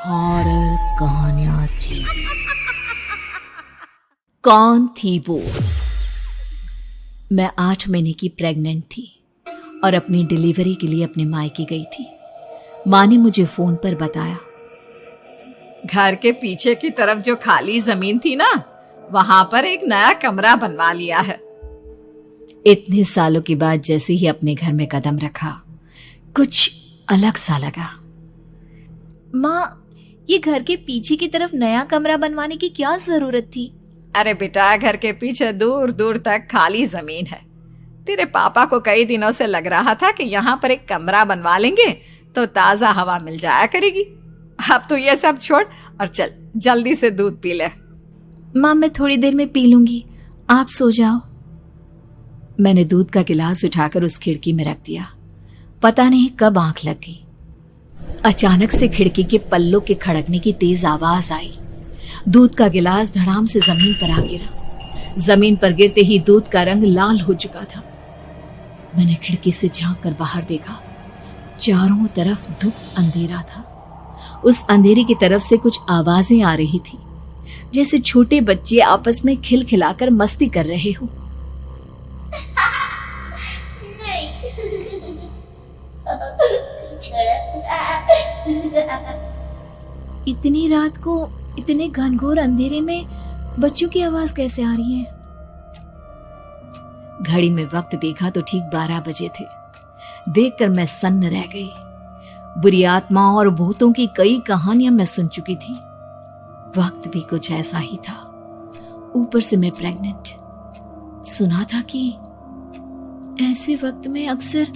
Horror कहानियां थी। कौन थी वो? मैं 8 महीने की प्रेग्नेंट थी और अपनी डिलीवरी के लिए अपने मायके गई थी। माँ ने मुझे फोन पर बताया, घर के पीछे की तरफ जो खाली जमीन थी ना, वहां पर एक नया कमरा बनवा लिया है। इतने सालों के बाद जैसे ही अपने घर में कदम रखा, कुछ अलग सा लगा। माँ, ये घर के पीछे की तरफ नया कमरा बनवाने की क्या जरूरत थी? अरे बेटा, घर के पीछे दूर दूर तक खाली जमीन है। तेरे पापा को कई दिनों से लग रहा था कि यहाँ पर एक कमरा बनवा लेंगे तो ताजा हवा मिल जाया करेगी। अब तो ये सब छोड़ और चल जल्दी से दूध पी ले। माँ, मैं थोड़ी देर में पी लूंगी, आप सो जाओ। मैंने दूध का गिलास उठाकर उस खिड़की में रख दिया। पता नहीं कब आंख लग गई। अचानक से खिड़की के पल्लों के खड़कने की तेज आवाज आई। दूध का गिलास धड़ाम से जमीन पर आ गिरा। जमीन पर गिरते ही दूध का रंग लाल हो चुका था। मैंने खिड़की से झांक कर बाहर देखा। चारों तरफ धूप अंधेरा था। उस अंधेरे की तरफ से कुछ आवाजें आ रही थी, जैसे छोटे बच्चे आपस में खिलखिलाकर मस्ती कर रहे हो। इतनी रात को इतने घनघोर अंधेरे में बच्चों की आवाज कैसे आ रही है? घड़ी में वक्त देखा तो ठीक 12 बजे थे। देखकर मैं सन्न रह गई। बुरी आत्माओं और भूतों की कई कहानियां मैं सुन चुकी थी। वक्त भी कुछ ऐसा ही था। ऊपर से मैं प्रेग्नेंट। सुना था कि ऐसे वक्त में अक्सर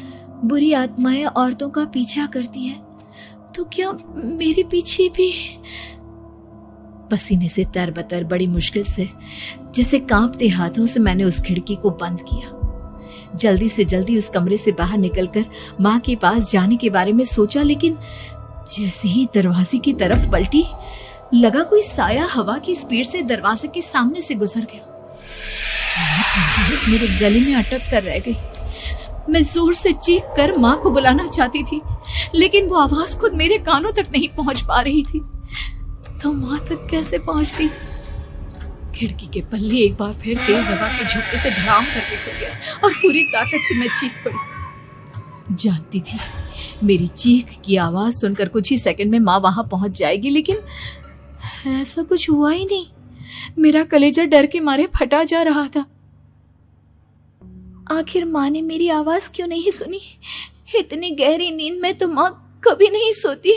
बुरी आत्माएं औरतों का पीछा करती है, तो क्या मेरे पीछे भी? पसीने से तरबतर बड़ी मुश्किल से, जैसे कांपते हाथों से मैंने उस खिड़की को बंद किया। जल्दी से जल्दी उस कमरे से बाहर निकलकर माँ के पास जाने के बारे में सोचा, लेकिन जैसे ही दरवाजे की तरफ पलटी, लगा कोई साया हवा की स्पीड से दरवाजे के सामने से गुजर गया। मेरे गले में अटक कर रह गई। मैं जोर से चीख कर माँ को बुलाना चाहती थी, लेकिन वो आवाज खुद मेरे कानों तक नहीं पहुंच पा रही थी। तो माँ तक कैसे पहुंचती? खिड़की के पल्ले एक बार फिर तेज हवा के झोंके से धड़ाम करके खुल गया और पूरी ताकत से मैं चीख पड़ी। जानती थी मेरी चीख की आवाज सुनकर कुछ ही सेकंड में माँ वहां पहुंच जाएगी, लेकिन ऐसा कुछ हुआ ही नहीं। मेरा कलेजा डर के मारे फटा जा रहा था। आखिर माँ ने मेरी आवाज क्यों नहीं सुनी? इतनी गहरी नींद में तो माँ कभी नहीं सोती।